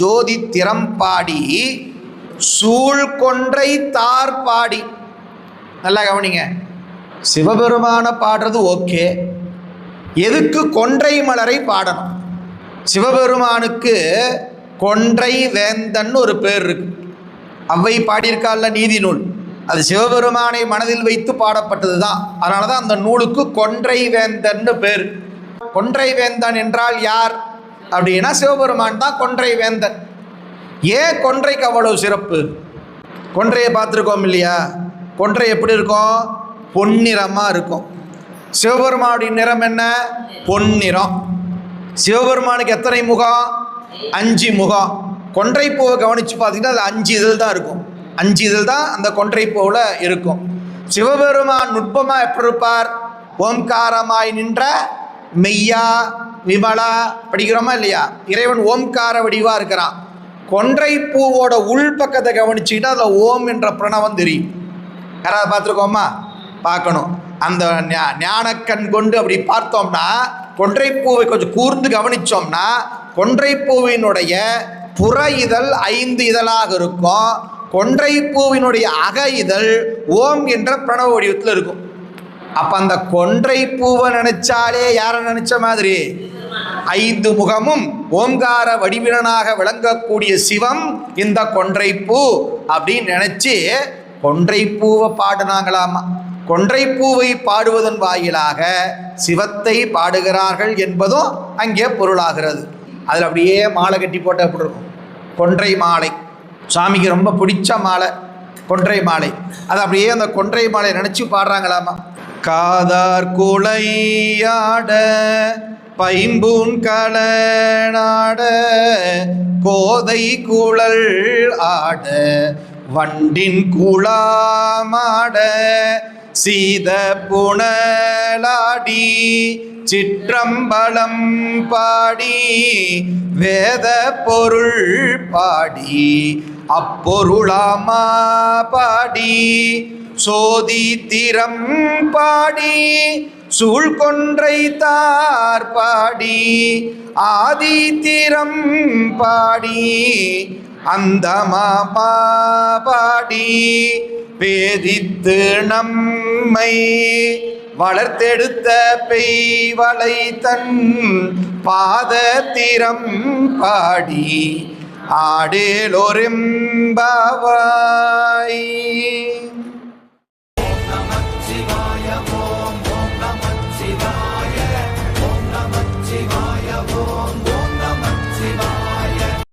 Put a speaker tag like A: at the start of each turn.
A: ஜோதி திறம்பாடி சூழ் கொன்றை தார் பாடி. நல்லா கவனிங்க, சிவபெருமான பாடுறது ஓகே, எதுக்கு கொன்றை மலரை பாடணும்? சிவபெருமானுக்கு கொன்றை வேந்தன் ஒரு பேர் இருக்கு. அவ்வை பாடியிருக்கால நீதி நூல், அது சிவபெருமானை மனதில் வைத்து பாடப்பட்டது தான். அதனால தான் அந்த நூலுக்கு கொன்றை வேந்தன் பேர். கொன்றை வேந்தன் என்றால் யார் அப்படின்னா சிவபெருமான் தான் கொன்றை வேந்தன். ஏன் கொன்றைக்கு அவ்வளவு சிறப்பு? கொன்றையை பார்த்துருக்கோம் இல்லையா? கொன்றை எப்படி இருக்கும்? பொன்னிறமாக இருக்கும். சிவபெருமானுடைய நிறம் என்ன? பொன்னிறம். சிவபெருமானுக்கு எத்தனை முகம்? 5 முகம். கொன்றை பூவை கவனித்து பார்த்தீங்கன்னா அது 5 இதழ் தான் இருக்கும். 5 இதழ் தான் அந்த கொன்றை பூவில் இருக்கும். சிவபெருமான் நுட்பமாக எப்படி இருப்பார்? ஓம்காரமாய் நின்ற மெய்யா விமலா படிக்கிறோமா இல்லையா? இறைவன் ஓம்கார வடிவாக இருக்கிறான். கொன்றை பூவோட உள் பக்கத்தை கவனிச்சுக்கிட்டு அதில் ஓம் என்ற பிரணவம் தெரியும். யாராவது பார்த்துருக்கோமா? பார்க்கணும். அந்த ஞானக்கண் கொண்டு அப்படி பார்த்தோம்னா, கொன்றைப்பூவை கொஞ்சம் கூர்ந்து கவனித்தோம்னா, கொன்றைப்பூவினுடைய புற இதழ் 5 இதழாக இருக்கும். கொன்றைப்பூவினுடைய அக இதழ் ஓம் என்ற பிரணவ வடிவத்தில் இருக்கும். அப்போ அந்த கொன்றைப்பூவை நினைச்சாலே யாரை நினைச்ச மாதிரி? 5 முகமும் ஓம்கார வடிவிலனாக விளங்கக்கூடிய சிவம் இந்த கொன்றைப்பூ அப்படின்னு நினைச்சு கொன்றைப்பூவை பாடினாங்களாமா. கொன்றைப்பூவை பாடுவதன் வாயிலாக சிவத்தை பாடுகிறார்கள் என்பதும் அங்கே பொருளாகிறது. அதில் அப்படியே மாலை கட்டி போட்ட எப்படி இருக்கும்? கொன்றை மாலை. சாமிக்கு ரொம்ப பிடிச்ச மாலை கொன்றை மாலை. அது அப்படியே அந்த கொன்றை மாலை நினச்சி பாடுறாங்களாமா. காதார் குளையாட பைம்பூன் கலனாட கோதை குழல் ஆட வண்டின் குளாமாட சீத புனலாடி சிற்றம்பலம் பாடி வேத பொருள் பாடி அப்பொருளாமா பாடி சோதி திறம் பாடி சூழ்கொன்றை தார் பாடி ஆதி திறம் பாடி அந்த மாமா பாடி பேதித்து நம்மை வளர்த்தெடுத்த பெய்வளை தன் பாதத்திரம் பாடி ஆடேலோரெம்பாவாய்.